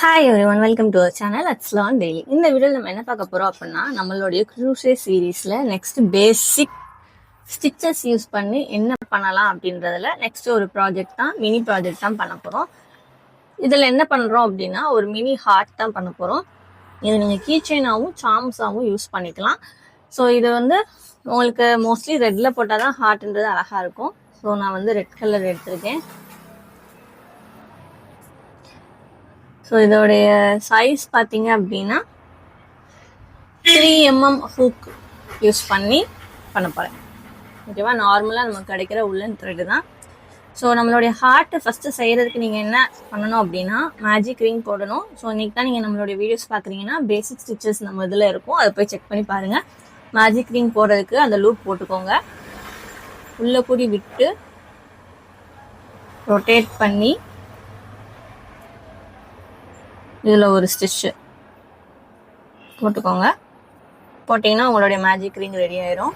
Hi everyone, welcome to our channel ads learn daily. இந்த வீடியோவில் நம்ம என்ன பார்க்க போகிறோம் அப்படின்னா, நம்மளுடைய க்ரூஷே சீரீஸில் நெக்ஸ்ட் பேசிக் ஸ்டிச்சஸ் யூஸ் பண்ணி என்ன பண்ணலாம் அப்படின்றதுல நெக்ஸ்ட் ஒரு ப்ராஜெக்ட் தான், மினி ப்ராஜெக்ட் தான் பண்ண போகிறோம். இதில் என்ன பண்ணுறோம் அப்படின்னா, ஒரு மினி ஹார்ட் தான் பண்ண போகிறோம். இது நீங்கள் கீ செயினாகவும் சாம்ஸாகவும் யூஸ் பண்ணிக்கலாம். ஸோ இது வந்து உங்களுக்கு மோஸ்ட்லி ரெட்டில் போட்டால் தான் ஹார்ட்ன்றது அழகாக இருக்கும். ஸோ நான் வந்து ரெட் கலர் எடுத்திருக்கேன். ஸோ இதோடைய சைஸ் பார்த்தீங்க அப்படின்னா 3mm ஹூக் யூஸ் பண்ணி பண்ண போகிறேன். ஓகேவா, நார்மலாக நமக்கு கிடைக்கிற உள்ளன் த்ரெட்டு தான். ஸோ நம்மளுடைய ஹார்ட்டை ஃபஸ்ட்டு செய்கிறதுக்கு நீங்கள் என்ன பண்ணணும் அப்படின்னா, மேஜிக் ரிங் போடணும். ஸோ இன்றைக்கி தான் நீங்கள் நம்மளுடைய வீடியோஸ் பார்க்குறீங்கன்னா பேசிக் ஸ்டிச்சஸ் நம்ம இதில் இருக்கும், அதை போய் செக் பண்ணி பாருங்கள். மேஜிக் ரிங் போடுறதுக்கு அந்த லூப் போட்டுக்கோங்க. உள்ளே கூடி விட்டு ரொட்டேட் பண்ணி இதில் ஒரு ஸ்டிச்சு போட்டுக்கோங்க. போட்டிங்கன்னா உங்களுடைய மேஜிக் ரிங் ரெடி ஆயிரும்.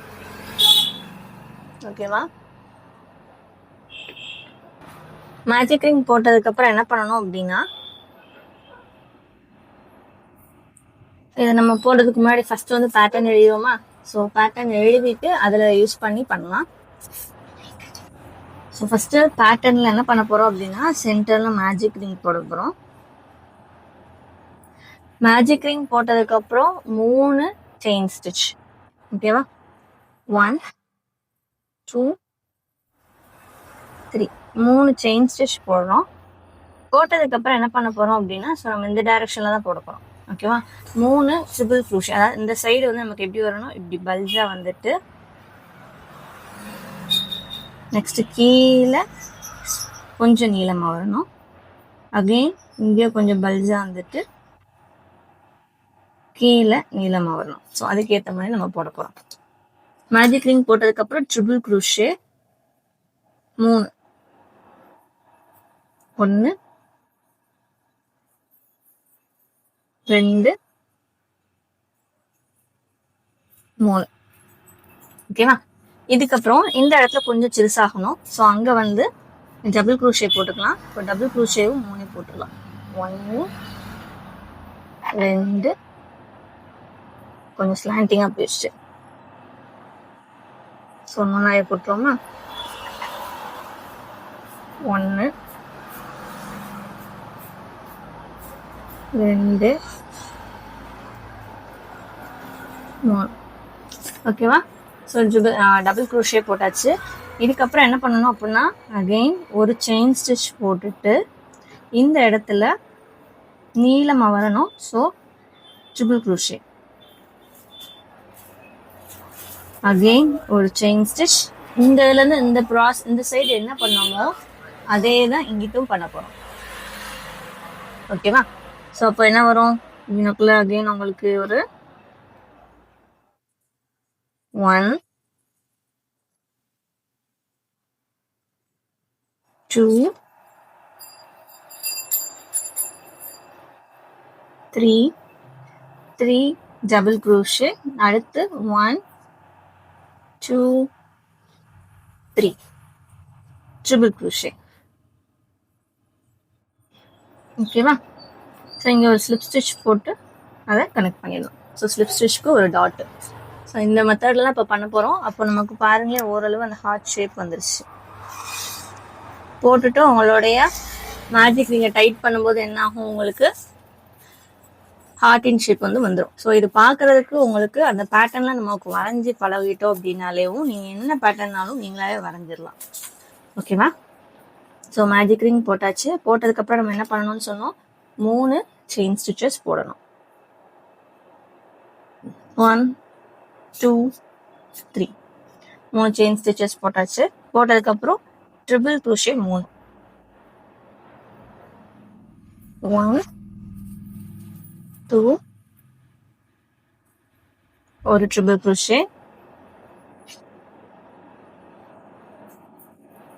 ஓகேவா, மேஜிக் ரிங் போட்டதுக்கப்புறம் என்ன பண்ணணும் அப்படின்னா, இதை நம்ம போடுறதுக்கு முன்னாடி ஃபஸ்ட்டு வந்து பேட்டர்ன் எழுதுவோமா. ஸோ பேட்டர்ன் எழுதிட்டு அதில் யூஸ் பண்ணி பண்ணலாம். ஸோ ஃபஸ்ட்டு பேட்டர்னில் என்ன பண்ண போகிறோம் அப்படின்னா, சென்டரில் மேஜிக் ரிங் போட போகிறோம். மேஜிக் ரிங் போட்டதுக்கப்புறம் 3 செயின் ஸ்டிச். ஓகேவா, 1 2 3 3 செயின் ஸ்டிச் போடுறோம். போட்டதுக்கப்புறம் என்ன பண்ண போகிறோம் அப்படின்னா, ஸோ நம்ம இந்த டைரக்ஷனில் தான் போட போகிறோம். ஓகேவா, 3 ட்ரிபிள் க்ரூஷே. அதாவது இந்த சைடு வந்து நமக்கு எப்படி வரணும், இப்படி பல்ஜாக வந்துட்டு நெக்ஸ்ட்டு கீழே கொஞ்சம் நீளமாக வரணும். அகெயின் இங்கே கொஞ்சம் பல்ஜாக வந்துட்டு கீழே நீளமாக வரணும். ஸோ அதுக்கேற்ற மாதிரி நம்ம போட போகிறோம். மேஜிக் ரிங் போட்டதுக்கப்புறம் ட்ரிபிள் க்ரூஷே 3 1 2 3. ஓகேவா, இதுக்கப்புறம் இந்த இடத்துல கொஞ்சம் சிறுசாகணும். ஸோ அங்கே வந்து டபுள் க்ரூஷே போட்டுக்கலாம். இப்போ டபுள் க்ரூஷேவும் 3 போட்டுக்கலாம். 1 2 கொஞ்சம் ஸ்லாண்டிங்காக போயிடுச்சு. ஸோ முன்னாடியே போட்டுருவோமா. 1 2 3. ஓகேவா, ஸோ டபுள் க்ரூஷே போட்டாச்சு. இதுக்கப்புறம் என்ன பண்ணணும் அப்படின்னா, அகெயின் ஒரு செயின் ஸ்டிச் போட்டுட்டு இந்த இடத்துல நீளமாக வரணும். ஸோ ட்ரிபிள் க்ரூஷே, அகெயின் ஒரு செயின் ஸ்டிச். இந்த இதுலேருந்து இந்த சைடு என்ன பண்ணோமோ அதே தான் இங்கிட்டும் பண்ண போகிறோம். ஓகேவா, ஸோ அப்போ என்ன வரும், இதுக்குள்ள அகெயின் உங்களுக்கு ஒரு 1 2 3 டபுள் க்ரூஷே. அடுத்து 1 2 3 ட்ரிபிள் க்ரூஷே. ஓகேவா, ஸோ இங்கே ஒரு ஸ்லிப் ஸ்டிச் போட்டு அதை கனெக்ட் பண்ணிடலாம். ஸோ ஸ்லிப் ஸ்டிச்சுக்கு ஒரு டாட்டு. ஸோ இந்த மெத்தட்லாம் இப்போ பண்ண போகிறோம். அப்போ நமக்கு பாருங்களேன், ஓரளவு அந்த ஹார்ட் ஷேப் வந்துருச்சு. போட்டுட்டு உங்களுடைய மேஜிக் நீங்கள் டைட் பண்ணும்போது என்ன ஆகும், உங்களுக்கு ஹார்ட்டின் ஷேப் வந்து வந்துடும். ஸோ இது பார்க்குறதுக்கு உங்களுக்கு அந்த பேட்டர்ன்லாம் நமக்கு வரைஞ்சி பழகிட்டோம் அப்படின்னாலேவும் நீங்கள் என்ன பேட்டர்னாலும் நீங்களாவே வரைஞ்சிடலாம். ஓகேவா, ஸோ மேஜிக் ரிங் போட்டாச்சு. போட்டதுக்கப்புறம் நம்ம என்ன பண்ணணும்னு சொன்னோம், 3 செயின் ஸ்டிச்சஸ் போடணும். 1 2 3 3 செயின் ஸ்டிச்சஸ் போட்டாச்சு. போட்டதுக்கப்புறம் ட்ரிபிள் க்ரூஷே 3 1 2 ஒரு ட்ரிபிள் க்ரூஷே.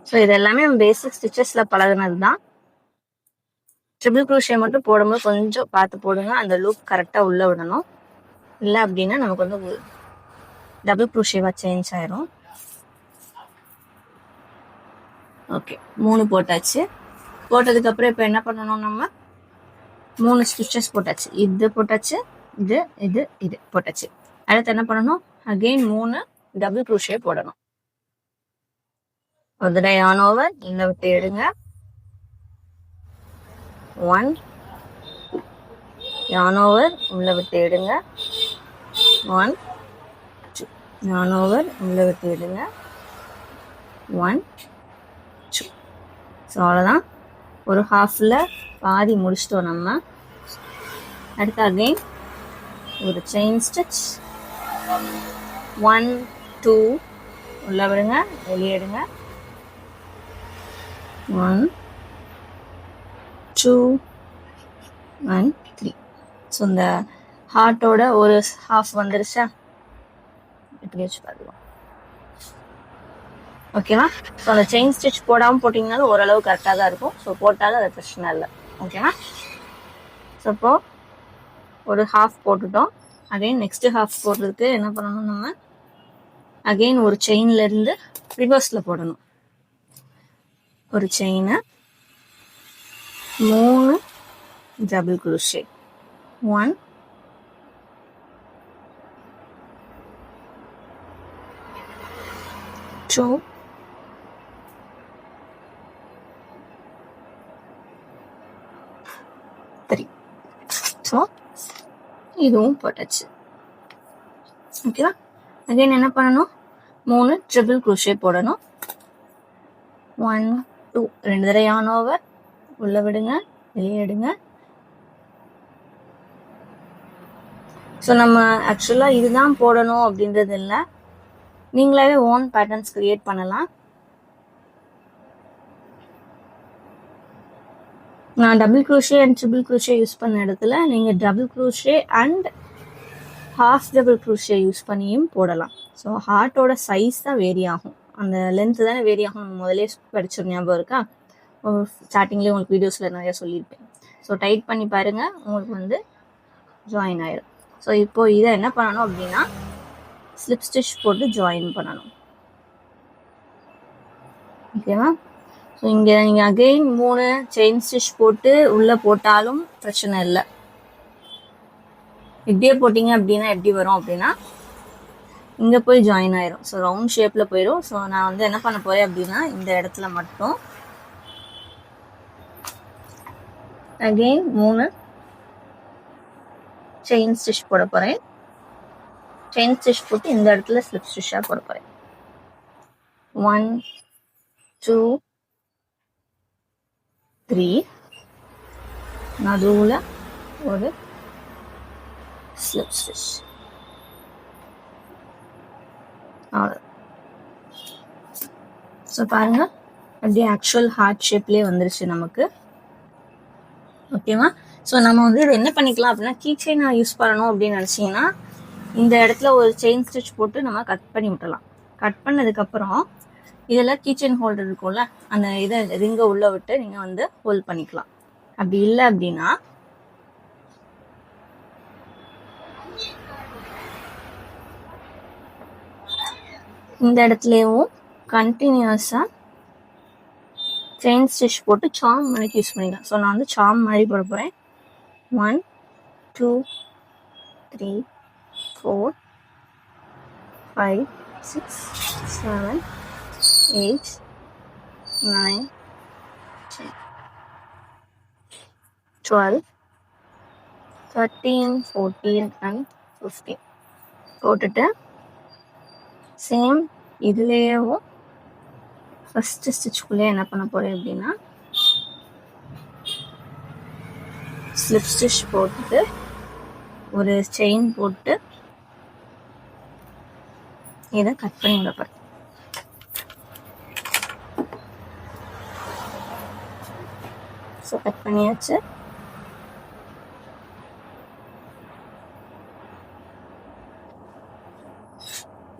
ஸோ இது எல்லாமே பேசிக் ஸ்டிச்சஸில் பழகினது தான். ட்ரிபிள் க்ரூஷே மட்டும் போடும்போது கொஞ்சம் பார்த்து போடுங்க, அந்த லூப் கரெக்டாக உள்ளே விடணும். இல்லை அப்படின்னா நமக்கு வந்து டபுள் க்ரூஷேவாக சேஞ்ச் ஆயிரும். ஓகே, 3 போட்டாச்சு. போட்டதுக்கப்புறம் இப்போ என்ன பண்ணணும், நம்ம 3 ஸ்டிச்சஸ் போட்டாச்சு. இது போட்டாச்சு, இது இது இது போட்டாச்சு. அடுத்து என்ன பண்ணணும், அகெயின் 3 டபுள் க்ரோஷே போடணும். ஒரு தடவை yarn over, உள்ள விட்டு எடுங்க. 1 yarn over, உள்ள விட்டு எடுங்க. 1 2 yarn over, உள்ள விட்டு எடுங்க. 1 2. ஸோ அவ்வளோதான். ஒரு ஹாஃபில் பாதி முடிச்சிட்டோம் நம்ம. அடுத்து அகெயின் ஒரு செயின் ஸ்டிச். 1 2 உள்ள விடுங்க, வெளியே எடுங்க. 1 2 1 3. ஸோ இந்த ஹார்ட்டோட ஒரு ஹாஃப் வந்துருச்சா, இப்படி வச்சு பார்த்துக்கலாம். ஓகேவா? ஸோ அந்த செயின் ஸ்டிச் போடாமல் போட்டிங்கனாலும் ஓரளவு கரெக்டாக தான் இருக்கும். ஸோ போட்டாலும் அது பிரச்சனை இல்லை. ஓகேவா? ஸோ இப்போ ஒரு ஹாஃப் போட்டுட்டோம். அகைன் நெக்ஸ்ட் ஹாஃப் போடுறதுக்கு என்ன பண்ணணும், நம்ம அகெயின் ஒரு செயின்லேருந்து ரிவர்ஸில் போடணும். ஒரு செயினை 3 டபுள் குரோஷே. 1 2 3. ஸோ இதுவும் போட்டாச்சு. ஓகேவா? அகைன் என்ன பண்ணணும், 3 ட்ரிபிள் குரோஷே போடணும். 1 2 2 தடவை yarn over, உள்ள விடுங்க, வெளியே எடுங்க. ஸோ நம்ம ஆக்சுவலாக இதுதான் போடணும் அப்படின்றது இல்லை, நீங்களாவே ஓன் பேட்டர்ன்ஸ் கிரியேட் பண்ணலாம். நான் double crochet and triple crochet use பண்ண இடத்துல நீங்கள் double crochet and half double crochet use பண்ணியும் போடலாம். ஸோ ஹார்ட்டோட சைஸ் தான் வேரி ஆகும், அந்த லென்த்து தானே வேரி ஆகும். முதலே படிச்ச ஞாபகம் இருக்கா? ஸ்டார்டிங்லேயே உங்களுக்கு வீடியோஸில் நிறையா சொல்லியிருப்பேன். ஸோ டைட் பண்ணி பாருங்கள், உங்களுக்கு வந்து ஜாயின் ஆயிடும். ஸோ இப்போ இதை என்ன பண்ணணும் அப்படின்னா, ஸ்லிப் ஸ்டிச் போட்டு ஜாயின் பண்ணணும். ஓகேவா? ஸோ இங்கே நீங்கள் அகெயின் 3 செயின் ஸ்டிச் போட்டு உள்ளே போட்டாலும் பிரச்சனை இல்லை. இப்படியே போட்டிங்க அப்படின்னா எப்படி வரும் அப்படின்னா, இங்கே போய் ஜாயின் ஆயிரும். ஸோ ரவுண்ட் ஷேப்பில் போயிடும். ஸோ நான் வந்து என்ன பண்ண போகிறேன் அப்படின்னா, இந்த இடத்துல மட்டும் அகெயின் 3 செயின் ஸ்டிச் போட போகிறேன். செயின் ஸ்டிச் போட்டு இந்த இடத்துல ஸ்லிப் ஸ்டிச்சாக போட போகிறேன். 1 2 3. நடுவில் ஒரு ஸ்லிப் ஸ்டிச். அவ்வளோ. ஸோ பாருங்கள், அப்படியே ஆக்சுவல் ஹார்ட் ஷேப்லேயே வந்துருச்சு நமக்கு. ஓகேவா? ஸோ நம்ம வந்து இது என்ன பண்ணிக்கலாம் அப்படின்னா, கீ செயின் யூஸ் பண்ணணும் அப்படின்னு நினச்சிங்கன்னா, இந்த இடத்துல ஒரு செயின் ஸ்டிச் போட்டு நம்ம கட் பண்ணி விட்டலாம். கட் பண்ணதுக்கப்புறம் இதில் கீ செயின் ஹோல்டர் இருக்கும்ல, அந்த இதை ரிங்கை உள்ளே விட்டு நீங்கள் வந்து ஹோல்ட் பண்ணிக்கலாம். அப்படி இல்லை அப்படின்னா இந்த இடத்துலையும் கண்டினியூஸாக செயின் ஸ்டிச் போட்டு சாம் மாதிரி யூஸ் பண்ணிக்கலாம். ஸோ நான் வந்து சாம் மாதிரி போட போகிறேன். 1 2 3 4 5 6 7 8 9 10 12 13 14 and 15 போட்டுட்டு சேம் இதுலேயும் ஃபஸ்ட்டு ஸ்டிச்சுக்குள்ளே என்ன பண்ண போகிறேன் அப்படின்னா, ஸ்லிப் ஸ்டிச் போட்டுட்டு ஒரு செயின் போட்டு இதை கட் பண்ணி விட போகிறேன். ஸோ கட் பண்ணியாச்சு.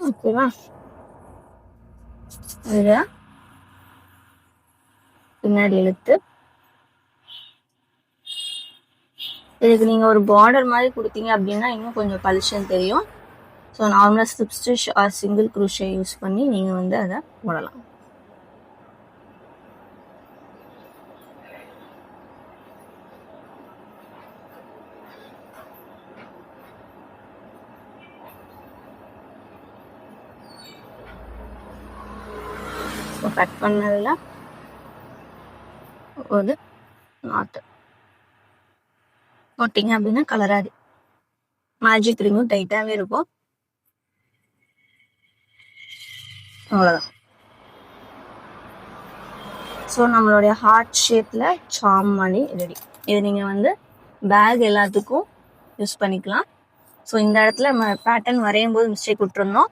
ஓகேவா? இதை பின்னாடி இழுத்து இதுக்கு நீங்கள் ஒரு பார்டர் மாதிரி கொடுத்தீங்க அப்படின்னா இன்னும் கொஞ்சம் பளிச்சுன்னு தெரியும். ஸோ நார்மலாக slip stitch or single crochet use பண்ணி நீங்கள் வந்து அதை போடலாம். ஸோ கட் பண்ணதில் ஒரு நாட்டு போட்டிங்க அப்படின்னா கலராது. மேஜிக் ரிங்கும் டைட்டாகவே இருக்கும். அவ்வளோதான். ஸோ நம்மளுடைய ஹார்ட் ஷேப்பில் சாம் மணி ரெடி. இது நீங்கள் வந்து பேக் எல்லாத்துக்கும் யூஸ் பண்ணிக்கலாம். ஸோ இந்த இடத்துல நம்ம பேட்டர்ன் வரையும் போது மிஸ்டேக் விட்டுருந்தோம்.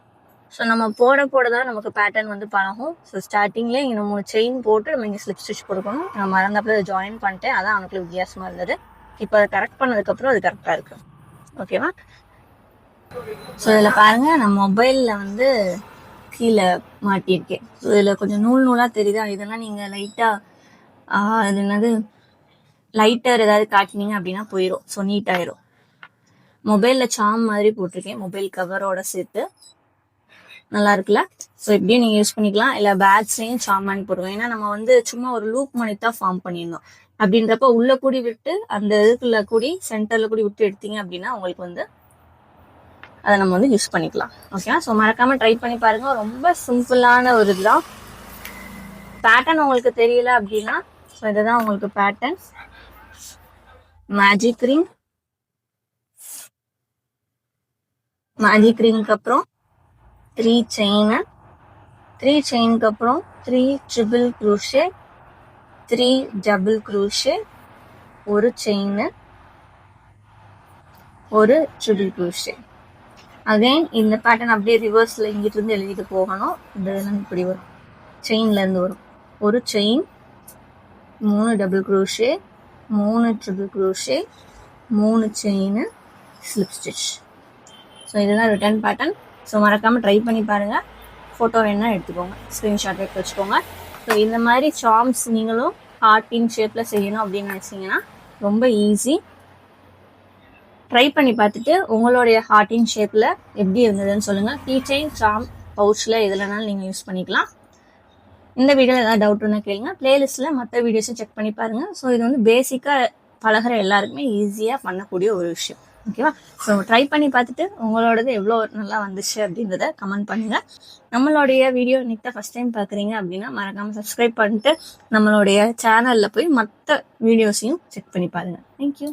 ஸோ நம்ம போட தான் நமக்கு பேட்டர்ன் வந்து பழகும். ஸோ ஸ்டார்டிங்லேயே இங்கே நம்ம செயின் போட்டு நம்ம இங்கே ஸ்லிப் ஸ்டிச் கொடுக்கணும். நான் மறந்தப்போ அதை ஜாயின் பண்ணிட்டேன். அதான் அவனுக்கு வித்தியாசமாக இருந்தது. இப்போ அதை கரெக்ட் பண்ணதுக்கப்புறம் அது கரெக்டாக இருக்கு. ஓகேவா? ஸோ இதில் பாருங்கள், நான் மொபைலில் வந்து கீழே மாட்டியிருக்கேன். ஸோ இதில் கொஞ்சம் நூலாக தெரியுதா? இதெல்லாம் நீங்கள் லைட்டாக அது என்னது லைட்டர் ஏதாவது காட்டினீங்க அப்படின்னா போயிடும். ஸோ நீட் ஆயிரும். மொபைலில் சாம் மாதிரி போட்டிருக்கேன், மொபைல் கவரோட சேர்த்து. நல்லா இருக்குல்ல? ஸோ இப்படியும் நீங்கள் யூஸ் பண்ணிக்கலாம். இல்லை பேக்ஸ்லையும் சாம் பண்ணி போடுவோம். ஏன்னா நம்ம வந்து சும்மா ஒரு லூப் மணி தான் ஃபார்ம் பண்ணியிருந்தோம். அப்படின்றப்ப உள்ள கூடி விட்டு அந்த இதுக்குள்ள கூடி சென்டர்ல கூடி விட்டு எடுத்தீங்க அப்படின்னா உங்களுக்கு வந்து அதை நம்ம வந்து யூஸ் பண்ணிக்கலாம். ஓகேவா? ஸோ மறக்காம ட்ரை பண்ணி பாருங்க. ரொம்ப சிம்பிளான ஒரு இதுதான். பேட்டர்ன் உங்களுக்கு தெரியல அப்படின்னா ஸோ இதுதான் உங்களுக்கு பேட்டர்ன். மேஜிக் ரிங்க்கு அப்புறம் 3 செயின், 3 செயினுக்கு அப்புறம் 3 ட்ரிபிள் க்ரூஷே, 3 டபுள் க்ரூஷே, ஒரு செயின், ஒரு ட்ரிபிள் க்ரூஷே. அகைன் இந்த பேட்டர்ன் அப்படியே ரிவர்ஸ்ல இங்கிட்டு இருந்து எழுதிட்டு போகணும். இதெல்லாம் இப்படி வரும், செயின்ல இருந்து வரும். ஒரு chain, 3 double crochet, 3 triple crochet, 3 chain, slip stitch. So இதுதான் ரிட்டர்ன் பேட்டர்ன். ஸோ மறக்காமல் ட்ரை பண்ணி பாருங்கள். ஃபோட்டோ வேணா எடுத்துக்கோங்க, ஸ்க்ரீன்ஷாட் எடுத்து வச்சுக்கோங்க. ஸோ இந்த மாதிரி சார்ம்ஸ் நீங்களும் ஹார்ட்டின் ஷேப்பில் செய்யணும் அப்படின்னு நினச்சிங்கன்னா ரொம்ப ஈஸி. ட்ரை பண்ணி பார்த்துட்டு உங்களுடைய ஹார்ட்டின் ஷேப்பில் எப்படி இருந்ததுன்னு சொல்லுங்கள். கீ செயின், சார்ம், பவுச்சில் எதுலனாலும் நீங்கள் யூஸ் பண்ணிக்கலாம். இந்த வீடியோவில் ஏதாவது டவுட் இருந்தால் கேளுங்க. பிளேலிஸ்ட்டில் மற்ற வீடியோஸும் செக் பண்ணி பாருங்கள். ஸோ இது வந்து பேசிக்காக பழகிற எல்லாருக்குமே ஈஸியாக பண்ணக்கூடிய ஒரு விஷயம். ஓகேவா? ஸோ ட்ரை பண்ணி பார்த்துட்டு உங்களோடது எவ்வளோ நல்லா வந்துச்சு அப்படின்றத கமெண்ட் பண்ணுங்கள். நம்மளுடைய வீடியோ இன்னைக்கு தான் ஃபஸ்ட் டைம் பார்க்குறீங்க அப்படின்னா மறக்காமல் சப்ஸ்கிரைப் பண்ணிட்டு நம்மளுடைய சேனலில் போய் மற்ற வீடியோஸையும் செக் பண்ணி பாருங்கள். தேங்க்யூ.